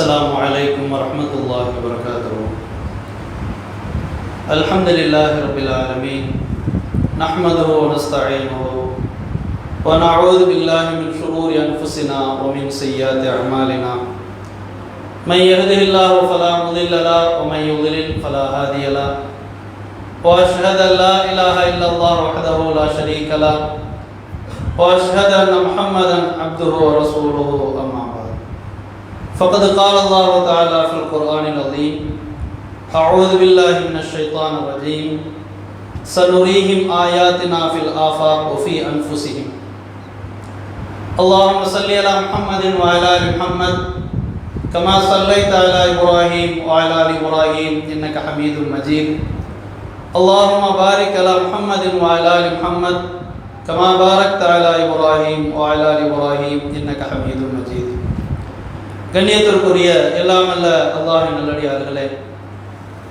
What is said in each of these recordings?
السلام عليكم ورحمة الله وبركاته. الحمد لله رب العالمين، نحمده ونستعينه ونعوذ بالله من شرور أنفسنا ومن سيئات أعمالنا. من يهده الله فلا مضل له ومن يضلل فلا هادي له، وأشهد أن لا إله إلا الله وحده لا شريك له، وأشهد أن محمدا عبده ورسوله. أما بعد، فقد قال الله تعالى في القرآن العظيم: أعوذ بالله من الشيطان الرجيم، سنريهم آياتنا في الآفاق وفي أنفسهم. اللهم صل على محمد وعلى آل محمد كما صليت على إبراهيم وعلى آل إبراهيم إنك حميد مجيد. اللهم بارك على محمد وعلى آل محمد كما باركت على إبراهيم وعلى آل إبراهيم إنك حميد مجيد. கண்ணியத்திற்குரிய எல்லாம் அல்ல அல்லாஹ்வின் நல்லடியார்களே,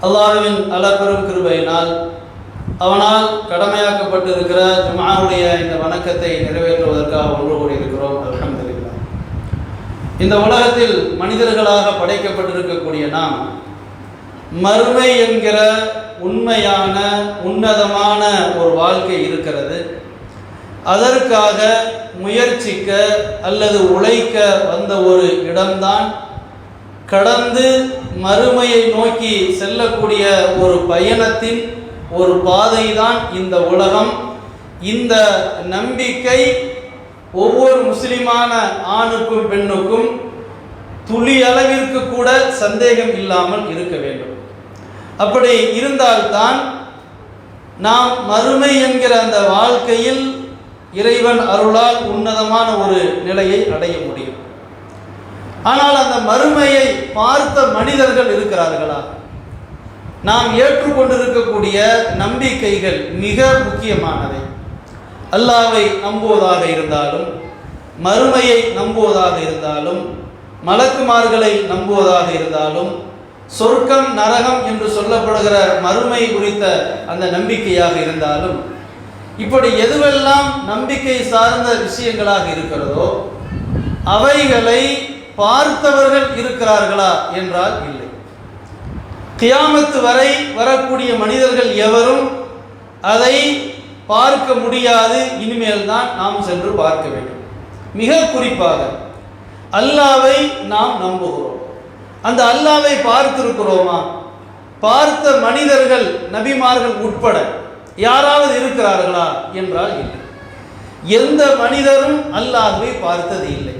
அல்லாஹ்வின் அளப்பெரும் கிருபையினால் அவனால் கடமையாக்கப்பட்டிருக்கிற ஜும்ஆவுடைய இந்த வணக்கத்தை நிறைவேற்றுவதற்காக ஒன்று கூடியிருக்கிறோம். அல்ஹம்துலில்லாஹ். இந்த உலகத்தில் மனிதர்களாக படைக்கப்பட்டிருக்கக்கூடிய நாம் மறுமை என்கிற உண்மையான உன்னதமான ஒரு வாழ்க்கை இருக்கிறது. அதற்காக முயற்சிக்க அல்லது உழைக்க வந்த ஒரு இடம்தான் கடந்து மறுமையை நோக்கி செல்லக்கூடிய ஒரு பயணத்தின் ஒரு பாதை தான் இந்த உலகம். இந்த நம்பிக்கை ஒவ்வொரு முஸ்லிமான ஆணுக்கும் பெண்ணுக்கும் துளி அளவிற்கு கூட சந்தேகம் இல்லாமல் இருக்க வேண்டும். அப்படி இருந்தால்தான் நாம் மறுமை என்கிற அந்த வாழ்க்கையில் இறைவன் அருளால் உன்னதமான ஒரு நிலையை அடைய முடியும். ஆனால் அந்த மறுமையை பார்த்த மனிதர்கள் இருக்கிறார்களா? நாம் ஏற்றுக்கொண்டிருக்கக்கூடிய நம்பிக்கைகள் மிக முக்கியமானவை. அல்லாஹ்வை நம்புவதாக இருந்தாலும், மறுமையை நம்புவதாக இருந்தாலும், மலக்குமார்களை நம்புவதாக இருந்தாலும், சொர்க்கம் நரகம் என்று சொல்லப்படுகிற மறுமை குறித்த அந்த நம்பிக்கையாக இருந்தாலும், இப்படி எதுவெல்லாம் நம்பிக்கை சார்ந்த விஷயங்களாக இருக்கிறதோ அவைகளை பார்த்தவர்கள் இருக்கிறார்களா என்றால் இல்லை. கியாமத்து வரை வரக்கூடிய மனிதர்கள் எவரும் அதை பார்க்க முடியாது. இனிமேல் தான் நாம் சென்று பார்க்க வேண்டும். மிக குறிப்பாக அல்லாஹ்வை நாம் நம்புகிறோம். அந்த அல்லாஹ்வை பார்த்திருக்கிறோமா? பார்த்த மனிதர்கள் நபிமார்கள் உட்பட யாராவது இருக்கிறார்களா என்றால் இல்லை. எந்த மனிதரும் அல்லாஹ்வை பார்த்தது இல்லை.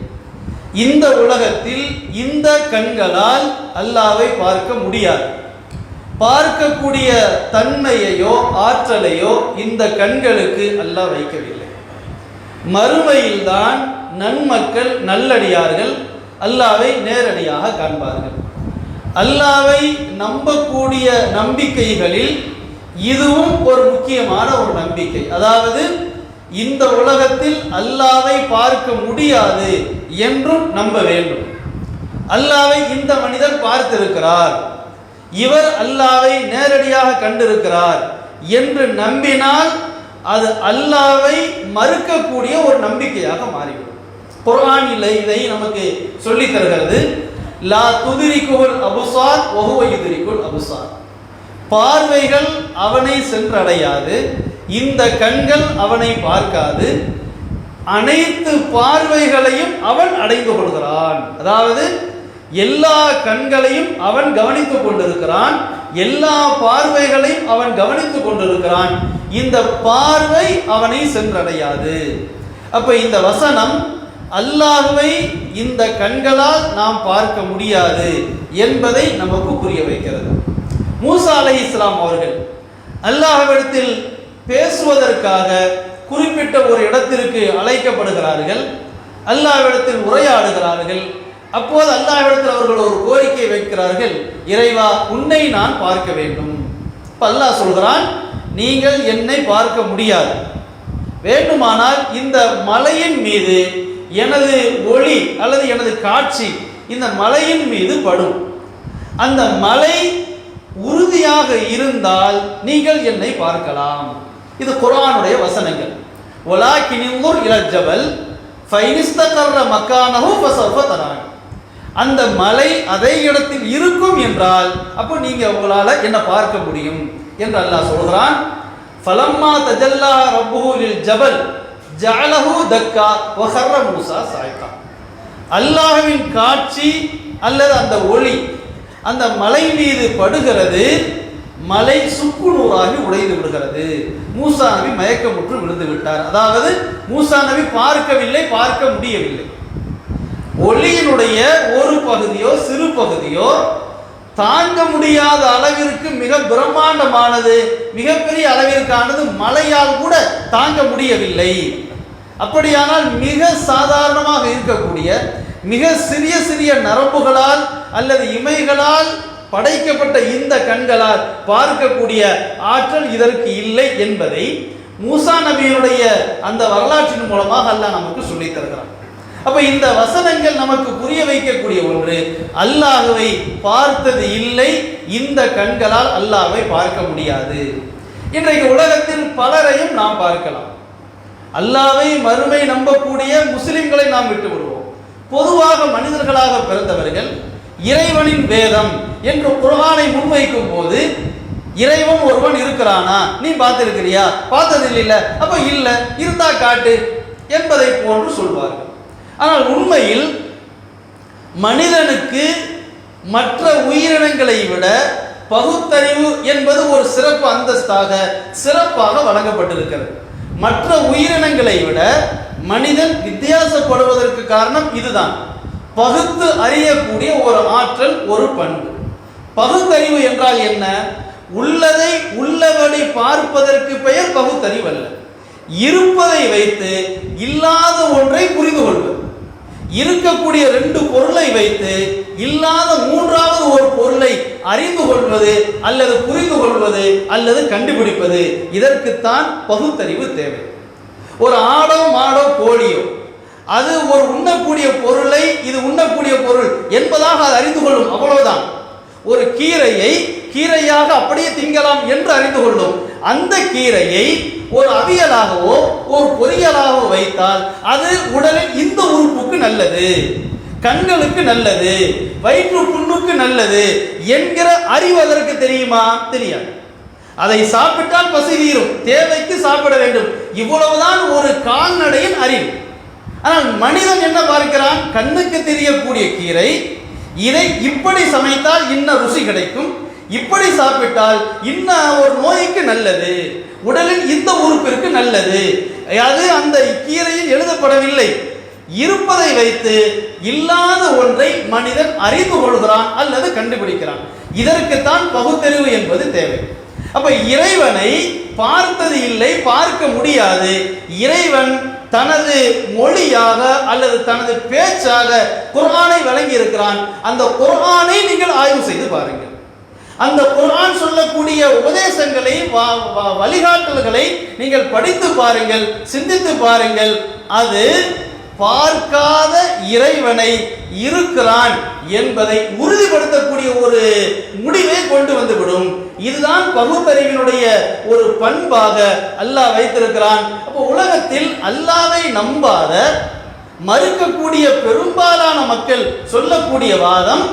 இந்த உலகத்தில் இந்த கண்களால் அல்லாஹ்வை பார்க்க முடியாது. பார்க்கக்கூடிய தன்மையையோ ஆற்றலையோ இந்த கண்களுக்கு அல்லாஹ் வைக்கவில்லை. மறுமையில்தான் நன்மக்கள் நல்லடியார்கள் அல்லாஹ்வை நேரடியாக காண்பார்கள். அல்லாஹ்வை நம்பக்கூடிய நம்பிக்கைகளில் இதுவும் ஒரு முக்கியமான ஒரு நம்பிக்கை. அதாவது இந்த உலகத்தில் அல்லாஹ்வை பார்க்க முடியாது என்றும் நம்ப வேண்டும். அல்லாஹ்வை இந்த மனிதர் பார்த்திருக்கிறார், இவர் அல்லாஹ்வை நேரடியாக கண்டிருக்கிறார் என்று நம்பினால் அது அல்லாஹ்வை மறுக்கக்கூடிய ஒரு நம்பிக்கையாக மாறிவிடும். குர்ஆனில் இதை நமக்கு சொல்லித் தருகிறது. லா துதிரிக்குல் அபுசார் வஹுவ யுதிரிக்குல் அபுசார். பார்வைகள் அவனை சென்றடையாது, இந்த கண்கள் அவனை பார்க்காது, அனைத்து பார்வைகளையும் அவன் அடைந்து கொள்கிறான். அதாவது எல்லா கண்களையும் அவன் கவனித்துக் கொண்டிருக்கிறான், எல்லா பார்வைகளையும் அவன் கவனித்துக் கொண்டிருக்கிறான். இந்த பார்வை அவனை சென்றடையாது. அப்ப இந்த வசனம் அல்லாஹ்வை இந்த கண்களால் நாம் பார்க்க முடியாது என்பதை நமக்கு புரிய வைக்கிறது. மூசா அலைஹிஸ்ஸலாம் அவர்கள் அல்லாஹ்விடத்தில் பேசுவதற்காக குறிப்பிட்ட ஒரு இடத்திற்கு அழைக்கப்படுகிறார்கள். அல்லாஹ்விடத்தில் உரையாடுகிறார்கள். அப்போது அல்லாஹ்விடத்தில் அவர்கள் ஒரு கோரிக்கை வைக்கிறார்கள். இறைவா, உன்னை நான் பார்க்க வேண்டும். இப்ப அல்லாஹ் சொல்கிறான், நீங்கள் என்னை பார்க்க முடியாது. வேண்டுமானால் இந்த மலையின் மீது எனது ஒளி அல்லது எனது காட்சி இந்த மலையின் மீது படும். அந்த மலை உறுதியாக இருந்தால் நீங்கள் என்னை பார்க்கலாம். இது குர்ஆனுடைய வசனங்கள். வலாக்கின் இன்துர் இலல் ஜபல் ஃபைனிஸ்தகர்ர மக்கானஹு ஃபஸௌஃப தரானி. அந்த மலை அதே இடத்தில் இருக்கும் என்றால் அப்போ நீங்க உங்களால என்ன பார்க்க முடியும் என்று அல்லாஹ் சொல்கிறான். ஃபலம்மா தஜல்லா ரப்புஹு லில் ஜபல் ஜஅலஹு தக்கா வ ஹர்ர மூஸா சாயிகா. அல்லாஹ்வின் காட்சி அல்லது அந்த ஒளி அந்த மலை மீது படுகிறது, மலை சுக்குநூறாகி உடைந்து விடுகிறது. மூசா நபி மயக்கமுற்று விழுந்து விட்டார். அதாவது மூசா நபி பார்க்கவில்லை, பார்க்க முடியவில்லை. ஒளியினுடைய ஒரு பகுதியோ சிறு பகுதியோ தாங்க முடியாத அளவிற்கு மிக பிரம்மாண்டமானது, மிகப்பெரிய அளவிற்கானது மலையால் கூட தாங்க முடியவில்லை. அப்படியானால் மிக சாதாரணமாக இருக்கக்கூடிய மிக சிறிய சிறிய நரம்புகளால் அல்லது இமைகளால் படைக்கப்பட்ட இந்த கண்களால் பார்க்கக்கூடிய ஆற்றல் இதற்கு இல்லை என்பதை மூசா நபியினுடைய அந்த வரலாற்றின் மூலமாக அல்லாஹ் நமக்கு சொல்லித் தருகிறான். அப்ப இந்த வசனங்கள் நமக்கு புரிய வைக்கக்கூடிய ஒன்று, அல்லாஹ்வை பார்த்தது இல்லை, இந்த கண்களால் அல்லாஹ்வை பார்க்க முடியாது. இன்றைக்கு உலகத்தில் பலரையும் நாம் பார்க்கலாம். அல்லாஹ்வை மறுமை நம்பக்கூடிய முஸ்லிம்களை நாம் விட்டு விடுவோம். பொதுவாக மனிதர்களாக பிறந்தவர்கள் இறைவனின் வேதம் என்று குர்ஆனை முன்வைக்கும் போது இறைவன் ஒருவன் இருக்கிறானா, நீ பார்த்திருக்கிறியா, பார்த்தது இல்ல, அப்ப இல்ல, இருந்தா காட்டு என்பதை போன்று சொல்வார்கள். ஆனால் உண்மையில் மனிதனுக்கு மற்ற உயிரினங்களை விட பகுத்தறிவு என்பது ஒரு சிறப்பு அந்தஸ்தாக சிறப்பாக வழங்கப்பட்டிருக்கிறது. மற்ற உயிரினங்களை விட மனிதன் வித்தியாசப்படுவதற்கு காரணம் இதுதான். பகுத்து அறியக்கூடிய ஒரு ஆற்றல், ஒரு பண்பு. பகுத்தறிவு என்றால் என்ன? உள்ளதை உள்ளபடி பார்ப்பதற்கு பெயர் பகுத்தறிவு அல்ல. இருப்பதை வைத்து இல்லாத ஒன்றை புரிந்து கொள்வது. இருக்கக்கூடிய ரெண்டு பொருளை வைத்து இல்லாத மூன்றாவது ஒரு பொருளை அறிந்து கொள்வது அல்லது புரிந்து கொள்வது அல்லது கண்டுபிடிப்பது, இதற்குத்தான் பகுத்தறிவு தேவை. ஒரு ஆடோ மாடோ கோழியோ அது ஒரு உண்ணக்கூடிய பொருளை இது உண்ணக்கூடிய பொருள் என்பதாக அது அறிந்து கொள்ளும், அவ்வளவுதான். ஒரு கீரையை கீரையாக அப்படியே திங்கலாம் என்று அறிந்து கொள்ளும். அந்த கீரையை ஒரு அவியலாகவோ ஒரு பொரியலாகவோ வைத்தால் அது உடலில் இந்த உறுப்புக்கு நல்லது, கண்களுக்கு நல்லது, வயிற்று புண்ணுக்கு நல்லது என்கிற அறிவு அதற்கு தெரியுமா? தெரியாது. அதை சாப்பிட்டால் பசி தீரும், தேவைக்கு சாப்பிட வேண்டும், இவ்வளவுதான் ஒரு கால்நடையின் அறிவு. ஆனால் மனிதன் என்ன பார்க்கிறான்? கண்ணுக்கு தெரியக்கூடிய கீரை, இதை இப்படி சமைத்தால் இன்ன ருசி கிடைக்கும், இப்படி சாப்பிட்டால் இன்ன ஒரு நோய்க்கு நல்லது, உடலில் இந்த உறுப்பிற்கு நல்லது. அது அந்த கீரையில் எழுதப்படவில்லை. இருப்பதை வைத்து இல்லாத ஒன்றை மனிதன் அறிந்து கொள்கிறான் அல்லது கண்டுபிடிக்கிறான். இதற்குத்தான் பகுத்தறிவு என்பது தேவை. அப்ப இறைவனை பார்த்தது இல்லை, பார்க்க முடியாது. இறைவன் தனது மொழியாக அல்லது தனது பேச்சாக குர்ஆனை வழங்கி இருக்கிறான். அந்த குர்ஆனை நீங்கள் ஆய்வு செய்து பாருங்கள். அந்த குர்ஆன் சொல்லக்கூடிய உபதேசங்களை, வழிகாட்டல்களை நீங்கள் படித்து பாருங்கள், சிந்தித்து பாருங்கள். அது பார்க்காத இறைவனை இருக்கிறான் என்பதை உறுதிப்படுத்தக்கூடிய ஒரு முடிவை கொண்டு வந்துவிடும். இதுதான் பகுத்தறிவினுடைய ஒரு பண்பாக அல்லாஹ் வைத்திருக்கிறான். அப்போ உலகத்தில் அல்லாஹ்வை நம்பாத மறுக்கக்கூடிய பெரும்பாலான மக்கள் சொல்லக்கூடிய வாதம்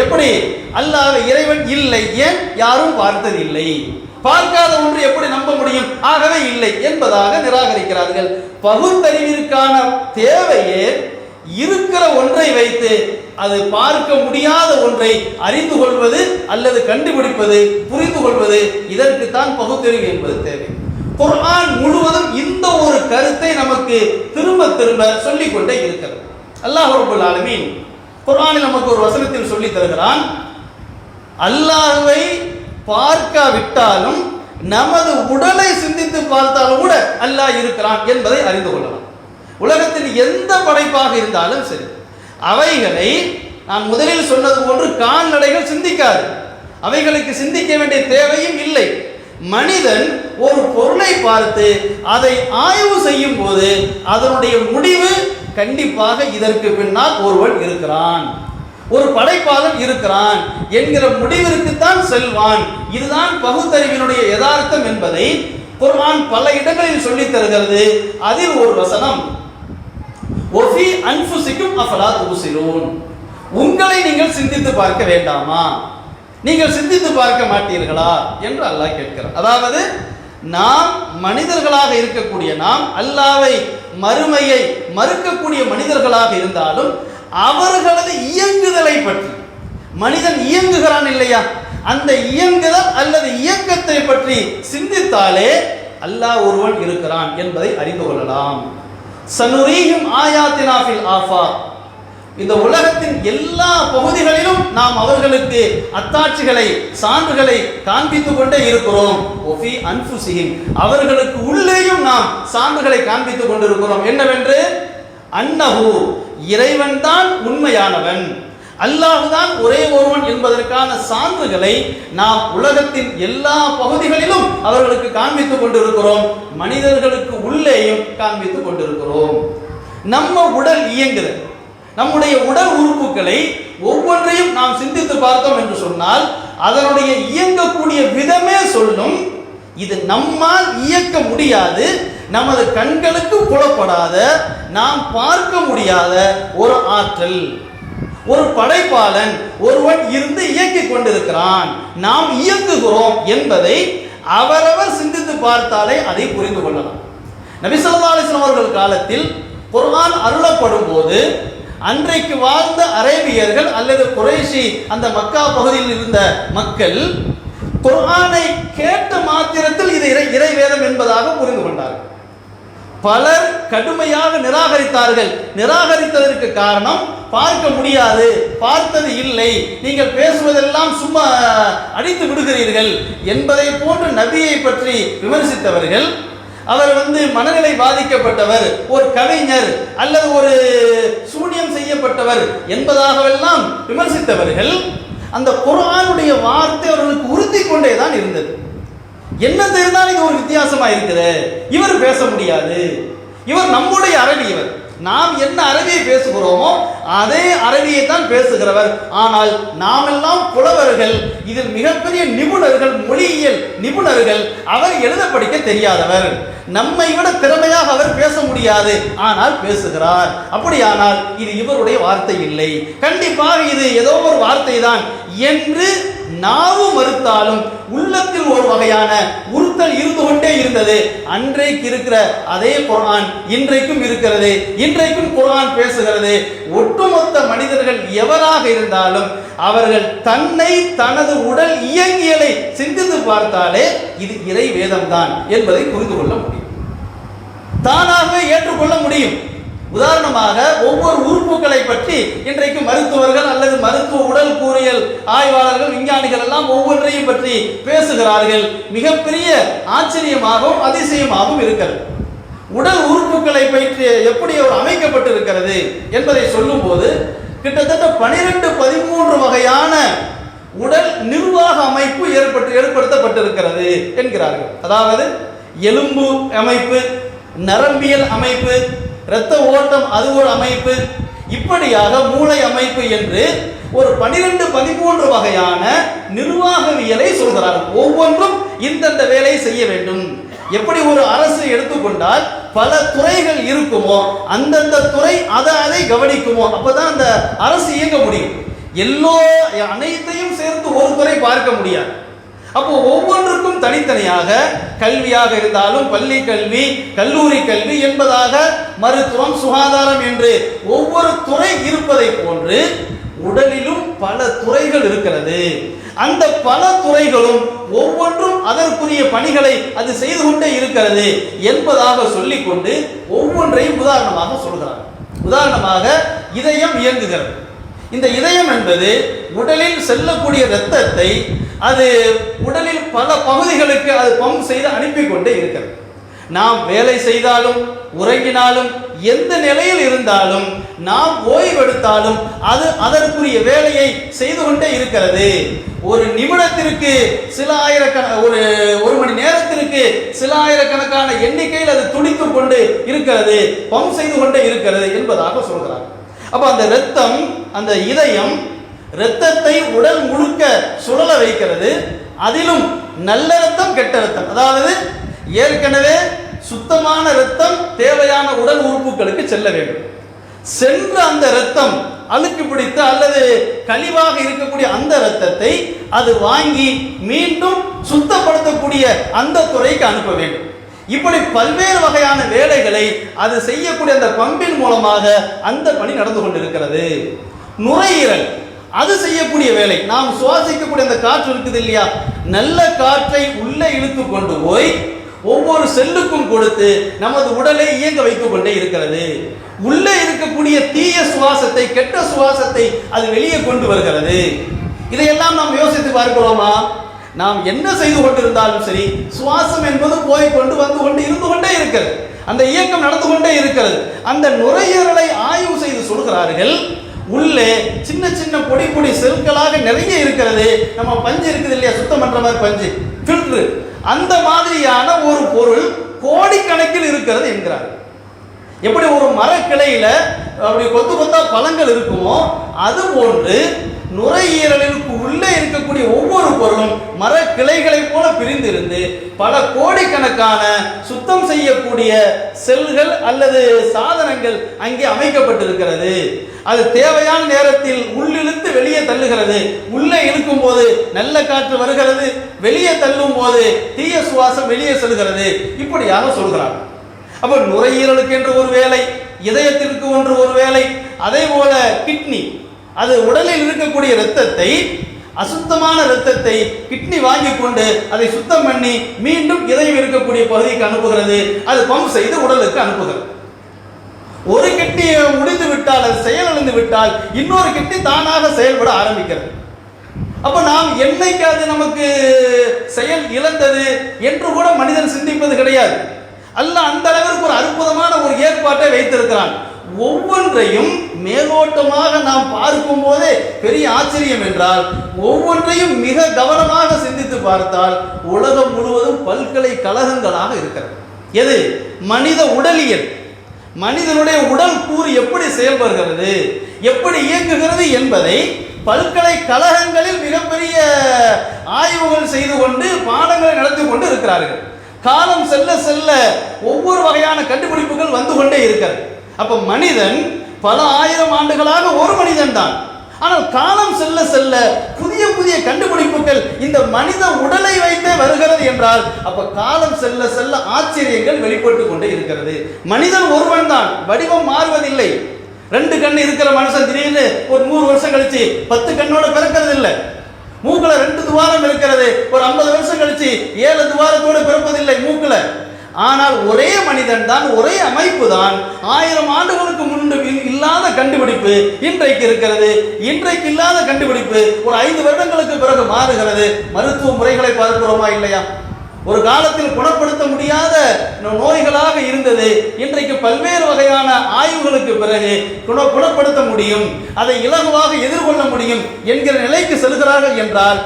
எப்படி? அல்லாஹ் இறைவன் இல்லை, ஏன்? யாரும் பார்த்ததில்லை, பார்க்காத ஒன்று எப்படி நம்ப முடியும், ஆகவே இல்லை என்பதாக நிராகரிக்கிறார்கள். பகுத்தறிவிற்கான தேவையே இருக்கிற ஒன்றை வைத்து அது பார்க்க முடியாத ஒன்றை அறிந்து கொள்வது அல்லது கண்டுபிடிப்பது, புரிந்து கொள்வது, இதற்குத்தான் பகுத்தறிவு என்பது தேவை. குர்ஆன் முழுவதும் இந்த ஒரு கருத்தை நமக்கு திரும்ப திரும்ப சொல்லிக் கொண்டே இருக்கிறது. அல்லாஹ் ரப்பல் ஆலமீன் குர்ஆனில் நமக்கு ஒரு வசனத்தில் சொல்லி தருகிறான், அல்லாஹ்வை பார்க்காவிட்டாலும் நமது உடலை சிந்தித்து பார்த்தாலும் கூட அல்லாஹ் இருக்கிறான் என்பதை அறிந்து கொள்ளலாம். உலகத்தில் எந்த படைப்பாக இருந்தாலும் சரி, அவைகளை நான் முதலில் சொன்னது போன்று கால்நடைகள் சிந்திக்காது, அவைகளுக்கு சிந்திக்க வேண்டிய தேவையும் இல்லை. மனிதன் ஒரு பொருளை பார்த்து அதை ஆய்வு செய்யும் போது அதனுடைய முடிவு கண்டிப்பாக இதற்கு பின்னால் ஒருவன் இருக்கிறான், ஒரு படைப்பாளன் இருக்கிறான் என்கிற முடிவிற்குத்தான் செல்வான். இதுதான் பகுத்தறிவினுடைய யதார்த்தம் என்பதை குர்ஆன் பல இடங்களில் சொல்லித் தருகிறது. அதில் ஒரு வசனம், ஒஃபி அன்ஃபுசிக்கும் அஃபலா துப்சிரூன், உங்களை நீங்கள் சிந்தித்து பார்க்க வேண்டாமா? நீங்கள் சிந்தித்து பார்க்க மாட்டீர்களா என்று அல்லாஹ் கேட்கிறார். அதாவது நாம் மனிதர்களாக இருக்கக்கூடிய நாம் அல்லாஹ்வை மறுமையை மறுக்கக்கூடிய மனிதர்களாக இருந்தாலும் அவர்களது இயங்குதலை பற்றி, மனிதன் இயங்குகிறான் இல்லையா, அந்த இயங்குதல் அல்லது இயக்கத்தை பற்றி சிந்தித்தாலே அல்லாஹ் ஒருவன் இருக்கிறான் என்பதை அறிந்து கொள்ளலாம். சனுரீஹிம் ஆயாத்தினா ஃபில் ஆஃபாக், இந்த உலகத்தின் எல்லா பகுதிகளிலும் நாம் அவர்களுக்கு அத்தாட்சிகளை சான்றுகளை காண்பித்துக் கொண்டே இருக்கிறோம். ஒஃபி அன்ஃபுஸிஹிம், அவர்களுக்கு உள்ளேயும் நாம் சான்றுகளை காண்பித்துக் கொண்டிருக்கிறோம். என்னவென்று? அன்னஹு, இறைவன் தான் உண்மையானவன், அல்லாஹ்தான் ஒரே ஒருவன் என்பதற்கான சான்றுகளை நாம் உலகத்தின் எல்லா பகுதிகளிலும் அவர்களுக்கு காண்பித்துக் கொண்டிருக்கிறோம். மனிதர்களுக்கு உள்ளேயும் காண்பித்துக் கொண்டிருக்கிறோம். நம்ம உடல் இயங்குது, நம்முடைய உடல் உறுப்புகளை ஒவ்வொன்றையும் நாம் சிந்தித்து பார்த்தோம் என்று சொன்னால் அதனுடைய இயங்கக்கூடிய விதமே சொல்லும் இது நம்மால் இயக்க முடியாது, நமது கண்களுக்கு புலப்படாத, நாம் பார்க்க முடியாத ஒரு ஆற்றல், ஒரு படைப்பாளன் ஒருவன் இருந்து இயக்கிக் கொண்டிருக்கிறான், நாம் இயக்குகிறோம் என்பதை அவரவர் சிந்தித்து பார்த்தாலே அதை புரிந்து கொள்ளலாம். நபி ஸல்லல்லாஹு அலைஹி வஸல்லம் அவர்கள் காலத்தில் குர்ஆன் அருளப்படும் போது அன்றைக்கு வாழ்ந்த அரேபியர்கள் அல்லது குறைஷி அந்த மக்கா பகுதியில் இருந்த மக்கள் குர்ஆனை கேட்ட மாத்திரத்தில் இது இறை வேதம் என்பதாக புரிந்து கொண்டார்கள். பலர் கடுமையாக நிராகரித்தார்கள். நிராகரித்ததற்கு காரணம் பார்க்க முடியாது, பார்த்தது இல்லை, நீங்கள் பேசுவதெல்லாம் சும்மா அடித்து விடுகிறீர்கள் என்பதை போன்று நபியை பற்றி விமர்சித்தவர்கள், அவர் மனநிலை பாதிக்கப்பட்டவர், ஒரு கவிஞர் அல்லது ஒரு சூனியம் செய்யப்பட்டவர் என்பதாகவெல்லாம் விமர்சித்தவர்கள், அந்த குர்ஆனுடைய வார்த்தை அவர்களுக்கு உறுத்தி கொண்டே தான் இருந்தது. என்ன தெரிந்தாலும் இது ஒரு வித்தியாசமா இருக்குது, இவர் பேச முடியாது, இவர் நம்முடைய அரபி, இவர் நாம் என்ன அரபியை பேசுகிறோமோ அதே அரபியை தான் பேசுகிறவர், ஆனால் நாம் எல்லாம் புலவர்கள், இதில் மிகப்பெரிய நிபுணர்கள், மொழியியல் நிபுணர்கள், அவர் எழுத படிக்க தெரியாதவர், நம்மை விட திறமையாக அவர் பேச முடியாது, ஆனால் பேசுகிறார். அப்படியானால் இது இவருடைய வார்த்தை இல்லை, கண்டிப்பாக இது ஏதோ ஒரு வார்த்தை தான் என்று நாவு மறுத்தாலும் உள்ளத்தில் ஒரு வகையான உறுத்தல் இருந்து கொண்டே இருந்தது. அன்றைக்கு இருக்கிற அதே குர்ஆன் இன்றைக்கும் இருக்கிறது, இன்றைக்கும் குர்ஆன் பேசுகிறது. ஒட்டுமொத்த மனிதர்கள் எவராக இருந்தாலும் அவர்கள் தன்னை தனது உடல் இயங்கியலை சிந்தித்து பார்த்தாலே இது இறை வேதம்தான் என்பதை புரிந்து கொள்ள முடியும், தானாகவே ஏற்றுக்கொள்ள முடியும். உதாரணமாக ஒவ்வொரு உறுப்புகளை பற்றி இன்றைக்கு மருத்துவர்கள் அல்லது மருத்துவ உடல் கூறியல் ஆய்வாளர்கள், விஞ்ஞானிகள் எல்லாம் ஒவ்வொன்றையும் பற்றி பேசுகிறார்கள். மிகப்பெரிய ஆச்சரியமாகவும் அதிசயமாகவும் இருக்கிறது. உடல் உறுப்புகளை பற்றி எப்படி அவர் அமைக்கப்பட்டிருக்கிறது என்பதை சொல்லும் போது கிட்டத்தட்ட 12-13 வகையான உடல் நிர்வாக அமைப்பு ஏற்படுத்தப்பட்டிருக்கிறது என்கிறார்கள். அதாவது எலும்பு அமைப்பு, நரம்பியல் அமைப்பு, இரத்த ஓட்டம் அது ஒரு அமைப்பு, இப்படியாக மூளை அமைப்பு என்று ஒரு 12-13 வகையான நிர்வாகவியலை சொல்கிறார்கள். ஒவ்வொன்றும் இந்தந்த வேலை செய்ய வேண்டும். எப்படி ஒரு அரசு எடுத்துக்கொண்டால் பல துறைகள் இருக்குமோ அந்தந்த துறை அதை கவனிக்குமோ அப்பதான் அந்த அரசு இயங்க முடியும். அனைத்தையும் சேர்த்து ஒரு துறை பார்க்க முடியாது. அப்போ ஒவ்வொன்றுக்கும் தனித்தனியாக கல்வியாக இருந்தாலும் பள்ளி கல்வி, கல்லூரி கல்வி என்பதாக மருத்துவம், சுகாதாரம் என்று ஒவ்வொரு துறை இருப்பதை போன்று உடலிலும் பல துறைகள் இருக்கிறது. அந்த பல துறைகளும் ஒவ்வொன்றும் அதற்குரிய பணிகளை அது செய்து கொண்டே இருக்கிறது என்பதாக சொல்லிக்கொண்டு ஒவ்வொன்றையும் உதாரணமாக சொல்கிறார். உதாரணமாக இதயம் இயங்குகிறது. இந்த இதயம் என்பது உடலில் செல்லக்கூடிய இரத்தத்தை அது உடலில் பல பகுதிகளுக்கு அது பம்ப் செய்து அனுப்பி கொண்டே இருக்கிறது. நாம் வேலை செய்தாலும் உறங்கினாலும் எந்த நிலையில் இருந்தாலும் நாம் ஓய்வெடுத்தாலும் அது அதற்குரிய வேலையை செய்து கொண்டே இருக்கிறது. ஒரு நிமிடத்திற்கு சில ஒரு மணி நேரத்திற்கு சில ஆயிரக்கணக்கான எண்ணிக்கையில் அது துடித்துக் கொண்டு இருக்கிறது, பம்ப் செய்து கொண்டே இருக்கிறது என்பதாக சொல்கிறார். அப்ப அந்த இரத்தம், அந்த இதயம் இரத்தத்தை உடல் முழுக்க சுழல வைக்கிறது. அதிலும் நல்ல இரத்தம், கெட்ட இரத்தம், அதாவது ஏற்கனவே சுத்தமான இரத்தம் தேவையான உடல் உறுப்புகளுக்கு செல்ல வேண்டும். சென்ற அந்த இரத்தம் அழுக்கு பிடித்த அல்லது கழிவாக இருக்கக்கூடிய அந்த இரத்தத்தை அது வாங்கி மீண்டும் சுத்தப்படுத்தக்கூடிய அந்த துறைக்கு அனுப்ப வேண்டும். இப்படி பல்வேறு வகையான வேலைகளை அது செய்யக்கூடிய அந்த பம்பின் மூலமாக அந்த பணி நடந்து கொண்டிருக்கிறது. நுரையீரல் அது செய்யக்கூடிய வேலை, நாம் சுவாசிக்கக்கூடிய அந்த காற்று இருக்குது இல்லையா, நல்ல காற்றை உள்ளே இழுத்து கொண்டு போய் ஒவ்வொரு செல்லுக்கும் கொடுத்து நமது உடலை இயங்க வைத்துக் கொண்டே இருக்கிறது. உள்ளே இருக்கக்கூடிய தீய சுவாசத்தை, கெட்ட சுவாசத்தை அது வெளியே கொண்டு வருகிறது. இதையெல்லாம் நாம் யோசித்து பார்க்கிறோமா? நாம் என்ன செய்து கொண்டிருந்தாலும் சரி, சுவாசம் என்பது போய் கொண்டு வந்து கொண்டு இருந்து கொண்டே இருக்கிறது, அந்த இயக்கம் நடந்து கொண்டே இருக்கிறது. அந்த நுரையீரலை ஆய்வு செய்து சொல்கிறார்கள், உள்ளே சின்ன சின்ன பொடி பொடி செல்களாக நிறைய இருக்கிறது. நம்ம பஞ்சு இருக்குது இல்லையா, சுத்தம் பண்ற மாதிரி பஞ்சு, ஃபில்டர், அந்த மாதிரியான ஒரு பொருள் கோடிக்கணக்கில் இருக்கிறது என்கிறார். எப்படி ஒரு மரக்கிளையில அப்படி கொத்து கொத்தா பழங்கள் இருக்குமோ அது போன்று நுரையீரலுக்கு உள்ளே இருக்கக்கூடிய ஒவ்வொரு பொருளும் மரக்கிளைகளை போல பிரிந்திருந்து பல கோடிக்கணக்கான சுத்தம் செய்யக்கூடிய செல்கள் அல்லது சாதனங்கள் அங்கே அமைக்கப்பட்டிருக்கிறது. அது தேவையான நேரத்தில் உள்ளிழுத்து வெளியே தள்ளுகிறது. உள்ளே இழுக்கும் போது நல்ல காற்று வருகிறது, வெளியே தள்ளும் போது தீய சுவாசம் வெளியே செல்கிறது. இப்படியாக சொல்கிறார். அப்ப நுரையீரலுக்கு என்று ஒரு வேலை, இதயத்திற்கு ஒன்று ஒரு வேலை. அதே போல கிட்னி, அது உடலில் இருக்கக்கூடிய இரத்தத்தை, அசுத்தமான இரத்தத்தை கிட்னி வாங்கி கொண்டு அதை சுத்தம் பண்ணி மீண்டும் இதயம் இருக்கக்கூடிய பகுதிக்கு அனுப்புகிறது. அது பம்ப் செய்து உடலுக்கு அனுப்புகிறது. ஒரு கிட்னி முடிந்து விட்டால், அது செயலிழந்து விட்டால் இன்னொரு கிட்னி தானாக செயல்பட ஆரம்பிக்கிறது. அப்ப நாம் என்னைக்கு அது நமக்கு செயல் இழந்தது என்று கூட மனிதன் சிந்திப்பது கிடையாது. அல்லாஹ் அந்த அளவிற்கு ஒரு அற்புதமான ஒரு ஏற்பாட்டை வைத்திருக்கிறான். ஒவ்வொன்றையும் மேலோட்டமாக நாம் பார்க்கும் போதே பெரிய ஆச்சரியம் என்றால், ஒவ்வொன்றையும் மிக கவனமாக சிந்தித்து பார்த்தால் உலகம் முழுவதும் பல்கலைக்கழகங்களாக இருக்கிறது. எது? மனித உடலியல், மனிதனுடைய உடல் கூறு எப்படி செயல்படுகிறது, எப்படி இயங்குகிறது என்பதை பல்கலைக்கழகங்களில் மிகப்பெரிய ஆய்வுகள் செய்து கொண்டு பாடங்களை நடத்தி கொண்டு இருக்கிறார்கள். காலம் செல்ல செல்ல ஒவ்வொரு வகையான கண்டுபிடிப்புகள் வந்து கொண்டே இருக்கிறது. அப்ப மனிதன் பல ஆயிரம் ஆண்டுகளாக ஒரு மனிதன் தான். ஆனால் காலம் செல்ல செல்ல புதிய புதிய கண்டுபிடிப்புகள் இந்த மனித உடலை வைத்தே வருகிறது என்றால், அப்ப காலம் செல்ல செல்ல ஆச்சரியங்கள் வெளிப்பட்டு கொண்டே இருக்கிறது. மனிதன் ஒருவன் தான், வடிவம் மாறுவதில்லை. 2 கண் இருக்கிற மனுஷன் திடீர்னு ஒரு 100 வருஷம் கழிச்சு 10 கண்ணோட பிறக்கிறது இல்லை. மூக்குல 2 துவாரம் இருக்கிறது, ஒரு 50 வருஷம் கழிச்சு 7 துவாரத்தோடு பிறப்பதில்லை மூக்குல. ஆனால் ஒரே மனிதன் தான், ஒரே அமைப்பு தான். 1000 ஆண்டுகளுக்கு முன்பு இல்லாத கண்டுபிடிப்பு இன்றைக்கு இருக்கிறது. இன்றைக்கு இல்லாத கண்டுபிடிப்பு ஒரு 5 வருடங்களுக்கு பிறகு மாறுகிறது. மருத்துவ முறைகளை பார்க்கிறோமா இல்லையா? ஒரு காலத்தில் குணப்படுத்த முடியாத நோய்களாக இருந்தது, இன்றைக்கு பல்வேறு வகையான ஆய்வுகளுக்கு பிறகு குணப்படுத்த முடியும், அதை இலகுவாக எதிர்கொள்ள முடியும் என்கிற நிலைக்கு செல்கிறார்கள் என்றால்,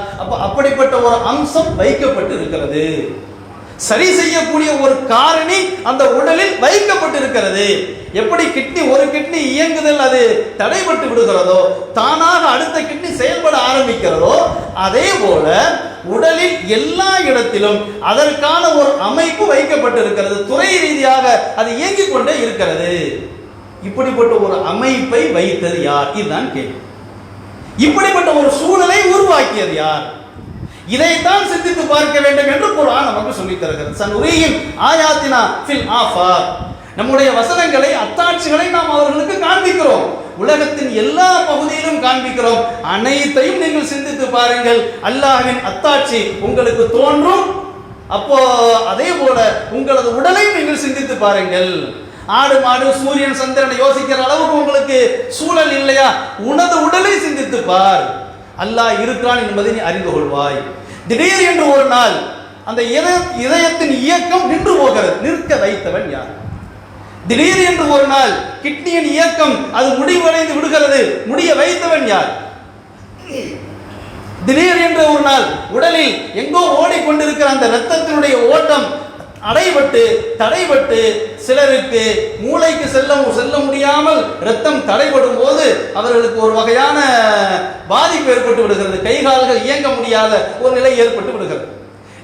அப்படிப்பட்ட ஒரு அம்சம் வைக்கப்பட்டு இருக்கிறது. சரி செய்யக்கூடிய ஒரு காரணி அந்த உடலில் வைக்கப்பட்டிருக்கிறது. எப்படி கிட்னி, ஒரு கிட்னி இயங்குதல் அது தடைபட்டு விடுகிறதோ, தானாக அடுத்த கிட்னி செயல்பட ஆரம்பிக்கிறதோ, அதே போல உடலில் எல்லா இடத்திலும் அதற்கான ஒரு அமைப்பு வைக்கப்பட்டிருக்கிறது. துறை ரீதியாக அது இயங்கிக் கொண்டே இருக்கிறது. இப்படிப்பட்ட ஒரு அமைப்பை வைத்தது யார்? இதுதான் கேள்வி. இப்படிப்பட்ட ஒரு சூழலை உருவாக்கியது யார்? இதைத்தான் சிந்தித்து பார்க்க வேண்டும் என்று குர்ஆன் நமக்கு சொல்லித் தருகிறது. சனுரீஹிம் ஆயாத்தினா ஃபில் ஆஃபாக், நம்முடைய வசனங்களை, அத்தாட்சிகளை நாம் அவர்களுக்கு காண்பிக்கிறோம். உலகத்தின் எல்லா பகுதியிலும் காண்பிக்கிறோம். அனைத்தையும் நீங்கள் சிந்தித்து பாருங்கள். அல்லாஹ்வின் அத்தாட்சி உங்களுக்கு தோன்றும். அப்போ அதே போல உங்களது உடலை நீங்கள் சிந்தித்து பாருங்கள். ஆடு மாடு சூரியன் சந்திரனை யோசிக்கிற அளவுக்கு உங்களுக்கு சூழல் இல்லையா? உனது உடலை சிந்தித்து பார். அல்லாஹ் இருக்கிறான் என்பதை நீ அறிந்து கொள்வாய். திடீர் என்று ஒரு நாள் அந்த இதயத்தின் இயக்கம் நின்று போகிறது. நிற்க வைத்தவன் யார்? திடீர் என்று ஒரு நாள் கிட்னியின் இயக்கம் அது முடிவடைந்து விடுகிறது. முடிய வைத்தவன் யார்? திடீர் என்று ஒரு நாள் உடலில் எங்கோ ஓடிக்கொண்டிருக்கிற அந்த இரத்தத்தினுடைய ஓட்டம் தடைபட்டு சிலருக்கு மூளைக்கு செல்ல முடியாமல் இரத்தம் தடைபடும் போது அவர்களுக்கு ஒரு வகையான பாதிப்பு ஏற்பட்டு விடுகிறது. கை கால்கள் இயங்க முடியாத ஒரு நிலை ஏற்பட்டு விடுகிறது.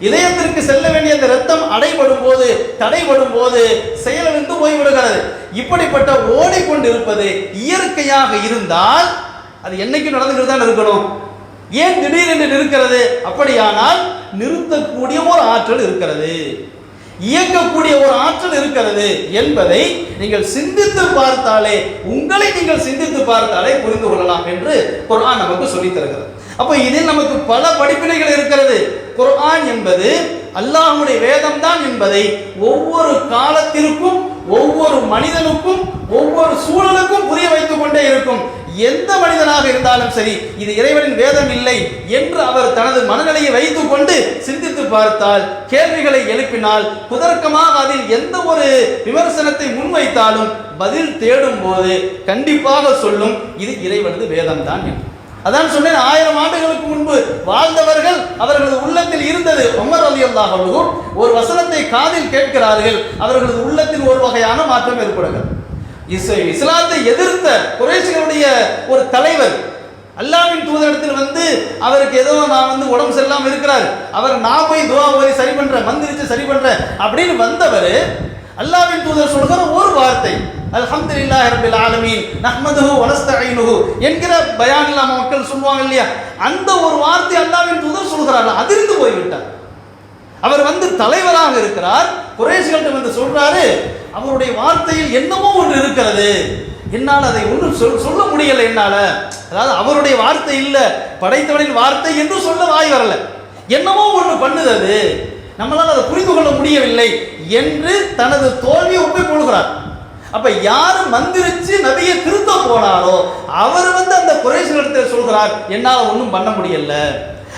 இதயத்திற்கு செல்ல வேண்டிய அந்த ரத்தம் அடைபடும் போது தடைபடும் போது செயலிழந்து போய்விடுகிறது. இப்படிப்பட்ட ஓடிக்கொண்டு இருப்பது இயற்கையாக இருந்தால் அது என்னைக்கு நடந்துகிட்டு தான் இருக்கணும். ஏன் திடீரென்று நிற்கிறது? அப்படியானால் நிறுத்தக்கூடிய ஒரு ஆற்றல் இருக்கிறது, இயக்கக்கூடிய ஒரு ஆற்றல் இருக்கிறது என்பதை நீங்கள் சிந்தித்து பார்த்தாலே, உங்களை நீங்கள் சிந்தித்து பார்த்தாலே புரிந்து கொள்ளலாம் என்று குர்ஆன் நமக்கு சொல்லித் தருகிறது. அப்போ இதில் நமக்கு பல படிப்பினைகள் இருக்கிறது. குர்ஆன் என்பது அல்லாஹ்வுடைய வேதம் தான் என்பதை ஒவ்வொரு காலத்திற்கும் ஒவ்வொரு மனிதனுக்கும் ஒவ்வொரு சூழலுக்கும் புரிய வைத்துக் கொண்டே இருக்கும். எந்த மனிதனாக இருந்தாலும் சரி, இது இறைவனின் வேதம் இல்லை என்று அவர் தனது மனநிலையை வைத்துக் கொண்டு சிந்தித்து பார்த்தால், கேள்விகளை எழுப்பினால், குதர்க்கமாக அதில் எந்த ஒரு விமர்சனத்தை முன்வைத்தாலும் பதில் தேடும் போது கண்டிப்பாக சொல்லும் இது இறைவனது வேதம் தான் என்று. அதான் சொன்னேன், 1000 ஆண்டுகளுக்கு முன்பு வாழ்ந்தவர்கள் அவர்களது உள்ளத்தில் இருந்தது. உமர் ரலியல்லாஹு அன்ஹு ஒரு வசனத்தை காதில் கேட்கிறார்கள், அவர்களது உள்ளத்தில் ஒரு வகையான மாற்றம் ஏற்படுகிறது. இஸ்லாத்தை எதிர்த்த குறைஷிகளுடைய ஒரு தலைவர் அல்லாஹ்வின் தூதரிடத்தில் வந்து அவருக்கு ஏதோ நான் உடம்பு சரியில்லாம இருக்கிறார், அவர் நான் போய் துஆ ஓதி சரி பண்றேன், மந்திரிச்சு சரி பண்றேன் அப்படின்னு வந்தவர் அல்லாஹ்வின் தூதர் சொல்கிற ஒரு வார்த்தை, அல்ஹம்துலில்லாஹி ரப்பில் ஆலமீன் நஹ்மதுஹு வ நஸ்தஈனுஹு என்கிற பயானில் மக்கள் சொல்வாங்க இல்லையா, அந்த ஒரு வார்த்தை அல்லாஹ்வின் தூதர் சொல்கிறார்கள். அதிர்ந்து போய்விட்டார். அவர் தலைவராக இருக்கிறார், குறைஷிகள்கிட்ட வந்து சொல்றாரு, அவருடைய வார்த்தையில் என்னமோ ஒன்று இருக்கிறது, என்னால் அதை ஒன்றும் சொல்ல முடியல என்னால, அதாவது அவருடைய வார்த்தை இல்ல, படைத்தவனின் வார்த்தை என்று சொல்ல வாய் வரல, என்னமோ ஒன்று பண்ணுது, நம்மளால் அதை புரிந்து கொள்ள முடியவில்லை என்று தனது தோல்வியை ஒப்புக்கொள்கிறார். அப்ப யாரு மந்திரிச்சு நபியை திருத்த போனாரோ அவர் அந்த குறைஷிகளிடத்தில் சொல்கிறார், என்னால் ஒன்றும் பண்ண முடியல.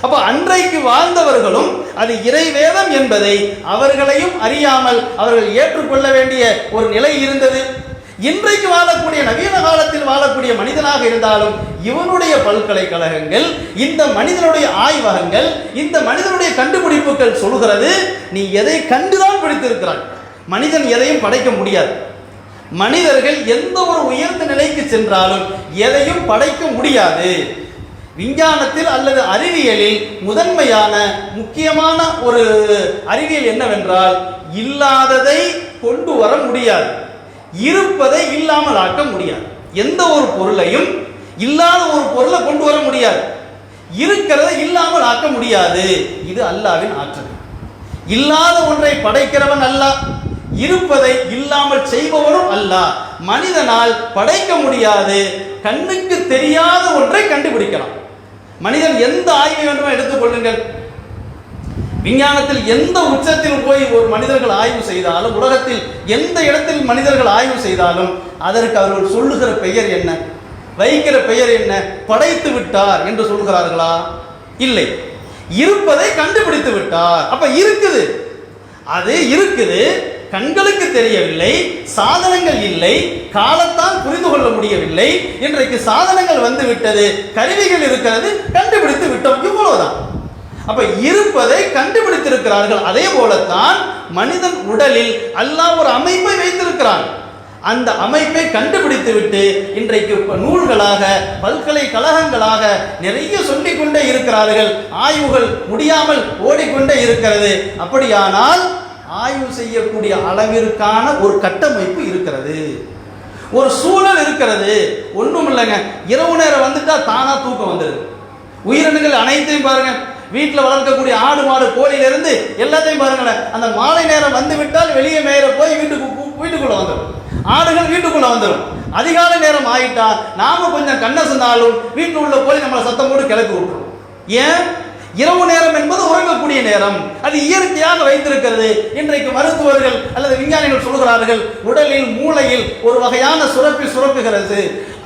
அப்ப அன்றைக்கு வாழ்ந்தவர்களும் அது இறைவேதம் என்பதை அவர்களையும் அறியாமல் அவர்கள் ஏற்றுக்கொள்ள வேண்டிய ஒரு நிலை இருந்தது. இன்றைக்கு வாழக்கூடிய நவீன காலத்தில் வாழக்கூடிய மனிதனாக இருந்தாலும் இவனுடைய பல்கலைக்கழகங்கள், இந்த மனிதனுடைய ஆய்வகங்கள், இந்த மனிதனுடைய கண்டுபிடிப்புகள் சொல்கிறது, நீ எதை கண்டுதான் பிடித்திருக்கிறாய், மனிதன் எதையும் படைக்க முடியாது. மனிதர்கள் எந்த ஒரு உயர்ந்த நிலைக்கு சென்றாலும் எதையும் படைக்க முடியாது. விஞ்ஞானத்தில் அல்லது அறிவியலில் முதன்மையான முக்கியமான ஒரு அறிவியல் என்னவென்றால், இல்லாததை கொண்டு வர முடியாது, இருப்பதை இல்லாமல் ஆக்க முடியாது. எந்த ஒரு பொருளையும் இல்லாத ஒரு பொருளை கொண்டு வர முடியாது, இருக்கிறதை இல்லாமல் ஆக்க முடியாது. இது அல்லாஹ்வின் ஆற்றல். இல்லாத ஒன்றை படைக்கிறவன் அல்லாஹ், இருப்பதை இல்லாமல் செய்பவனும் அல்லாஹ். மனிதனால் படைக்க முடியாது, கண்ணுக்கு தெரியாத ஒன்றை கண்டுபிடிக்கலாம். மனிதன் எந்த ஆய்வை வேண்டுமோ எடுத்துக் கொள்ளுங்கள், விஞ்ஞானத்தில் எந்த உச்சத்தில் போய் ஒரு மனிதர்கள் ஆய்வு செய்தாலும், உலகத்தில் எந்த இடத்தில் மனிதர்கள் ஆய்வு செய்தாலும் அதற்கு அவர்கள் சொல்லுகிற பெயர் என்ன, வைக்கிற பெயர் என்ன? படைத்து விட்டார் என்று சொல்கிறார்களா? இல்லை, இருப்பதை கண்டுபிடித்து விட்டார். அப்ப இருக்குது, அது இருக்குது, கண்களுக்கு தெரியவில்லை, சாதனங்கள் இல்லை, காலத்தான் புரிந்து கொள்ள முடியவில்லை. இன்றைக்கு சாதனங்கள் வந்து விட்டது, கருவிகள் இருக்கிறது, கண்டுபிடித்து விட்டோம், இவ்வளவுதான். அப்ப இருப்பதை கண்டுபிடித்திருக்கிறார்கள். அதே போலத்தான் மனிதன் உடலில் அல்லாஹ் ஒரு அமைப்பை வைத்திருக்கிறான். அந்த அமைப்பை கண்டுபிடித்து விட்டு இன்றைக்கு நூல்களாக பல்கலைக்கழகங்களாக நிறைய சொல்லிக் கொண்டே இருக்கிறார்கள். ஆய்வுகள் முடியாமல் ஓடிக்கொண்டே இருக்கிறது. அப்படியானால் ஆய்வு செய்யக்கூடிய அளவிற்கான ஒரு கட்டமைப்பு இருக்கிறது, ஒரு சூழல் இருக்கிறது. ஒன்றும் இல்லைங்க, இரவு நேரம் வந்துட்டா தானா தூக்கம் வந்துடுது. உயிரினங்கள் அனைத்தையும் பாருங்க, வீட்டில் வளர்க்கக்கூடிய ஆடு மாடு கோழியிலிருந்து எல்லாத்தையும் பாருங்களேன், அந்த மாலை நேரம் வந்து விட்டால் வெளியே மேயற போய் வீட்டுக்குள்ள வந்துடும், ஆடுகள் வீட்டுக்குள்ள வந்துடும். அதிகாலை நேரம் ஆயிட்டா நாம கொஞ்சம் கண்ணை சொன்னாலும் வீட்டில் உள்ள கோழி நம்மளை சத்தம் போட்டு கிளப்பி விட்டுரும். ஏன்? இரவு நேரம் என்பது உறங்கக்கூடிய நேரம், அது இயற்கையாக வைத்திருக்கிறது. இன்றைக்கு மருத்துவர்கள் அல்லது விஞ்ஞானிகள் சொல்கிறார்கள், உடலில் மூளையில் ஒரு வகையான சுரப்புகிறது,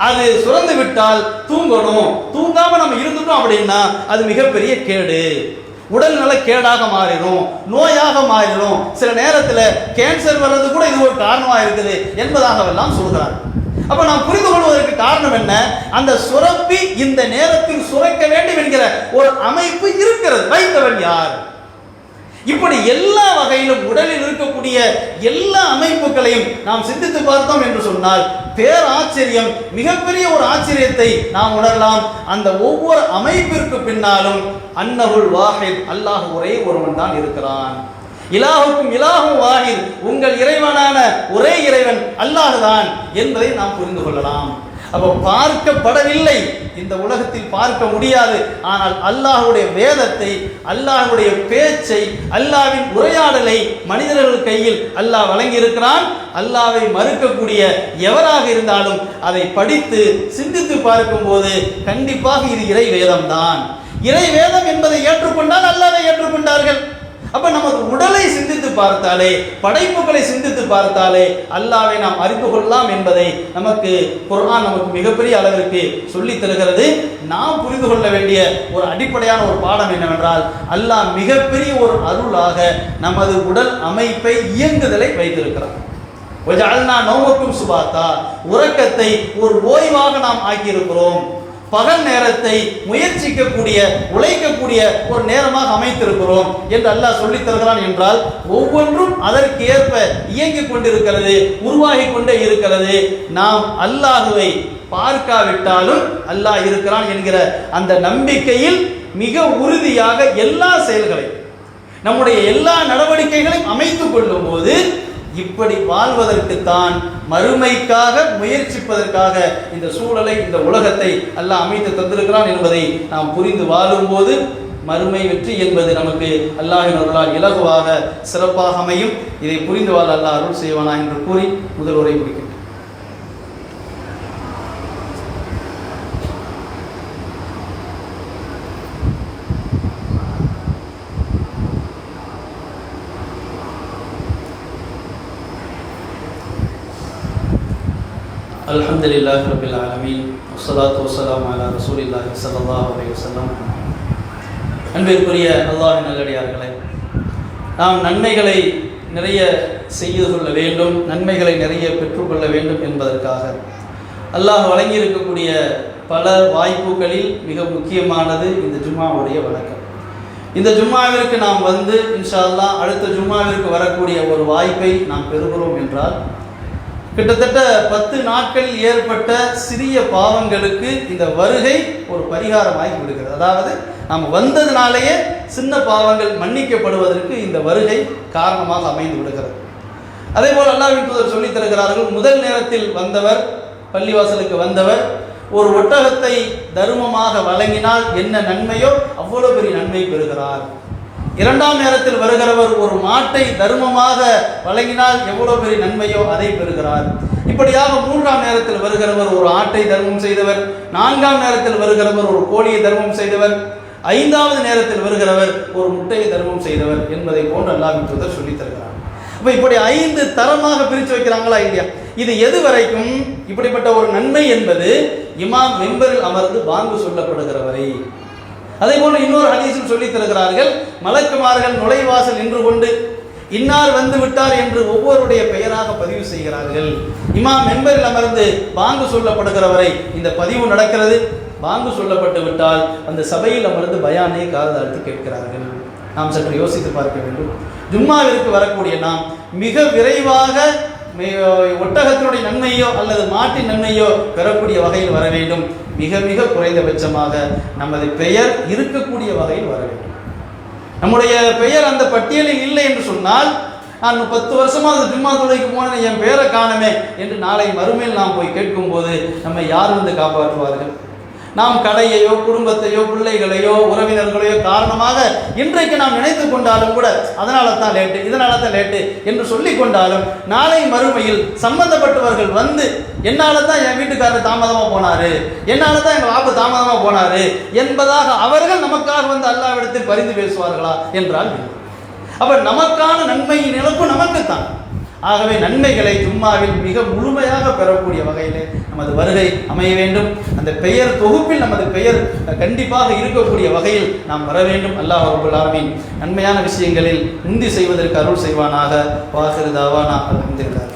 அது சுரந்து விட்டால் தூங்கணும், தூங்காம நம்ம இருந்துட்டோம் அப்படின்னா அது மிகப்பெரிய கேடு, உடல் நல கேடாக மாறிடும், நோயாக மாறிடும், சில நேரத்தில் கேன்சர் வர்றது கூட இது ஒரு காரணமாக இருக்குது என்பதாகவெல்லாம் சொல்கிறார். அப்ப நாம் புரிந்து கொள்வதற்கு காரணம் என்ன? அந்த சுரப்பி இந்த நேரத்தில் சுரக்க வேண்டும் என்கிற ஒரு அமைப்பு இருக்கிறது. வைத்தவன் யார்? இப்படி எல்லா வகையிலும் உடலில் இருக்கக்கூடிய எல்லா அமைப்புகளையும் நாம் சிந்தித்து பார்த்தோம் என்று சொன்னால் பேராச்சரியம், மிகப்பெரிய ஒரு ஆச்சரியத்தை நாம் உணரலாம். அந்த ஒவ்வொரு அமைப்பிற்கு பின்னாலும் அன்னஹுல் வாஹித், அல்லாஹ் ஒரே ஒருவன் தான் இருக்கிறான். இலாஹுக்கும் இலாஹும் வாஹித், உங்கள் இறைவனான ஒரே இறைவன் அல்லாஹ் தான் என்பதை நாம் புரிந்து கொள்ளலாம். அப்போ பார்க்கப்படவில்லை, இந்த உலகத்தில் பார்க்க முடியாது. ஆனால் அல்லாஹ்வுடைய வேதத்தை, அல்லாஹ்வுடைய பேச்சை, அல்லாஹ்வின் உரையாடலை மனிதர்கள் கையில் அல்லாஹ் வழங்கி இருக்கிறான். அல்லாஹ்வை மறுக்கக்கூடிய எவராக இருந்தாலும் அதை படித்து சிந்தித்து பார்க்கும் போது கண்டிப்பாக இது இறை வேதம் தான். இறை வேதம் என்பதை ஏற்றுக்கொண்டால் அல்லாஹ்வை ஏற்றுக்கொண்டார்கள். அப்ப நமது உடலை சிந்தித்து பார்த்தாலே, படைப்புகளை சிந்தித்து பார்த்தாலே அல்லாஹ்வை நாம் அறிந்து கொள்ளலாம் என்பதை நமக்கு குர்ஆன் நமக்கு மிகப்பெரிய அளவிற்கு சொல்லித் தருகிறது. நாம் புரிந்து கொள்ள வேண்டிய ஒரு அடிப்படையான ஒரு பாடம் என்னவென்றால், அல்லாஹ் மிகப்பெரிய ஒரு அருளாக நமது உடல் அமைப்பை இயங்குதலை வைத்திருக்கிறார். வஜஅல்னா நௌமக்கும் சுபாத்தா, உறக்கத்தை ஒரு ஓய்வாக நாம் ஆக்கியிருக்கிறோம். பகல் நேரத்தை முயற்சிக்கக்கூடிய, உழைக்கக்கூடிய ஒரு நேரமாக அமைத்திருக்கிறோம் என்று அல்லாஹ் சொல்லித் தருகிறான் என்றால், ஒவ்வொன்றும் அதற்கு ஏற்ப இயங்கிக் கொண்டிருக்கிறது, உருவாகி கொண்டே இருக்கிறது. நாம் அல்லாஹுவை பார்க்காவிட்டாலும் அல்லாஹ் இருக்கிறான் என்கிற அந்த நம்பிக்கையில் மிக உறுதியாக எல்லா செயல்களையும், நம்முடைய எல்லா நடவடிக்கைகளையும் அமைத்துக் கொள்ளும் போது, இப்படி வாழ்வதற்குத்தான், மறுமைக்காக முயற்சிப்பதற்காக இந்த சூழலை, இந்த உலகத்தை அல்லாஹ் அமைத்து தந்திருக்கிறான் என்பதை நாம் புரிந்து வாழும்போது மறுமை வெற்றி என்பது நமக்கு அல்லாஹ்வின் அருளால் இலகுவாக சிறப்பாக அமையும். இதை புரிந்து வாழ அல்லாஹ் அருள் செய்வானா என்று கூறி முதல் உரை முடிக்கின்றேன். அல்ஹம்துலில்லாஹி ரப்பில் ஆலமீன், வஸ்ஸலாத்து வஸ்ஸலாமு அலா ரசூலில்லாஹி ஸல்லல்லாஹு அலைஹி வஸல்லம். அன்பிற்குரிய அல்லாஹ்வின் நல்லடியார்களே, நாம் நன்மைகளை நிறைய செய்து கொள்ள வேண்டும், நன்மைகளை நிறைய பெற்றுக்கொள்ள வேண்டும் என்பதற்காக அல்லாஹ் வழங்கி இருக்கக்கூடிய பல வாய்ப்புகளில் மிக முக்கியமானது இந்த ஜும்மாவுடைய வணக்கம். இந்த ஜும்மாவிற்கு நாம் வந்து இன்ஷா அல்லாஹ் அடுத்த ஜும்மாவிற்கு வரக்கூடிய ஒரு வாய்ப்பை நாம் பெறுகிறோம் என்றால், கிட்டத்தட்ட 10 நாட்களில் ஏற்பட்ட சிறிய பாவங்களுக்கு இந்த வருகை ஒரு பரிகாரமாகி விடுகிறது. அதாவது நாம் வந்ததினாலேயே சின்ன பாவங்கள் மன்னிக்கப்படுவதற்கு இந்த வருகை காரணமாக அமைந்து விடுகிறது. அதே போல் அல்லாஹ்வின் தூதர் சொல்லித் தருகிறார்கள், முதல் நேரத்தில் வந்தவர், பள்ளிவாசலுக்கு வந்தவர் ஒரு ஒட்டகத்தை தர்மமாக வழங்கினால் என்ன நன்மையோ அவ்வளவு பெரிய நன்மை பெறுகிறார். இரண்டாம் நேரத்தில் வருகிறவர் ஒரு மாட்டை தர்மமாக வழங்கினால் எவ்வளவு பெரிய நன்மையோ அதை பெறுகிறார். இப்படியாக மூன்றாம் நேரத்தில் வருகிறவர் ஒரு ஆட்டை தர்மம் செய்தவர், நான்காம் நேரத்தில் வருகிறவர் ஒரு கோழியை தர்மம் செய்தவர், ஐந்தாவது நேரத்தில் வருகிறவர் ஒரு முட்டையை தர்மம் செய்தவர் என்பதை போன்று அல்லாஹ்வின் தூதர் சொல்லித் தருகிறார். அப்ப இப்படி 5 தரமாக பிரித்து வைக்கிறாங்களா இல்லையா? இது எது வரைக்கும்? இப்படிப்பட்ட ஒரு நன்மை என்பது இமாம் மிம்பரில் அமர்ந்து பாங்கு சொல்லப்படுகிற வரை. அதே போன்று இன்னொரு ஹதீஸில் சொல்லித் தருகிறார்கள், மலக்குமார்கள் நுழைவாசல் நின்று கொண்டு இன்னார் வந்து விட்டார் என்று ஒவ்வொருடைய பெயராக பதிவு செய்கிறார்கள். இமாம் மெம்பரில் அமர்ந்து பாங்கு சொல்லப்படுகிற வரை இந்த பதிவு நடக்கிறது. பாங்கு சொல்லப்பட்டு விட்டால் அந்த சபையில் அமர்ந்து பயானை காதாழ்த்து கேட்கிறார்கள். நாம் சற்று யோசித்து பார்க்க வேண்டும். ஜும்மாவிற்கு வரக்கூடிய நாம் மிக விரைவாக ஒட்டகத்தினுடைய நன்மையோ அல்லது மாட்டின் நன்மையோ பெறக்கூடிய வகையில் வர வேண்டும். மிக மிக குறைந்தபட்சமாக நமது பெயர் இருக்கக்கூடிய வகையில் வர வேண்டும். நம்முடைய பெயர் அந்த பட்டியலில் இல்லை என்று சொன்னால், நான் 10 வருஷமா அந்த ஜும்மா தொழுகைக்கு போனேன், என் பெயரை காணுமே என்று நாளை மறுமையில் நாம் போய் கேட்கும் போது நம்மை யார் வந்து காப்பாற்றுவார்கள்? நாம் கடையையோ குடும்பத்தையோ பிள்ளைகளையோ உறவினர்களையோ காரணமாக இன்றைக்கு நாம் நினைத்து கொண்டாலும் கூட அதனால தான் லேட்டு, இதனால தான் லேட்டு என்று சொல்லி கொண்டாலும் நாளை மறுமையில் சம்பந்தப்பட்டவர்கள் வந்து என்னால தான் என் வீட்டுக்காரர் தாமதமாக போனாரு, என்னால தான் எங்கள் வாப்பு தாமதமாக போனாரு என்பதாக அவர்கள் நமக்காக வந்து அல்லாஹ்விடத்தில் பரிந்து பேசுவார்களா என்றால் இல்லை. அப்ப நமக்கான நன்மையின் இழப்பு நமக்குத்தான். ஆகவே நன்மைகளை ஜும்மாவில் மிக முழுமையாக பெறக்கூடிய வகையிலே நமது வருகை அமைய வேண்டும். அந்த பெயர் தொகுப்பில் நமது பெயர் கண்டிப்பாக இருக்கக்கூடிய வகையில் நாம் வர வேண்டும். அல்லாஹ் ரப்பல் ஆலமீன் நன்மையான விஷயங்களில் முந்தி செய்வதற்கு அருள் செய்வானாக. வாஹிரு தாவானா அல்ஹம்துலில்லாஹ்.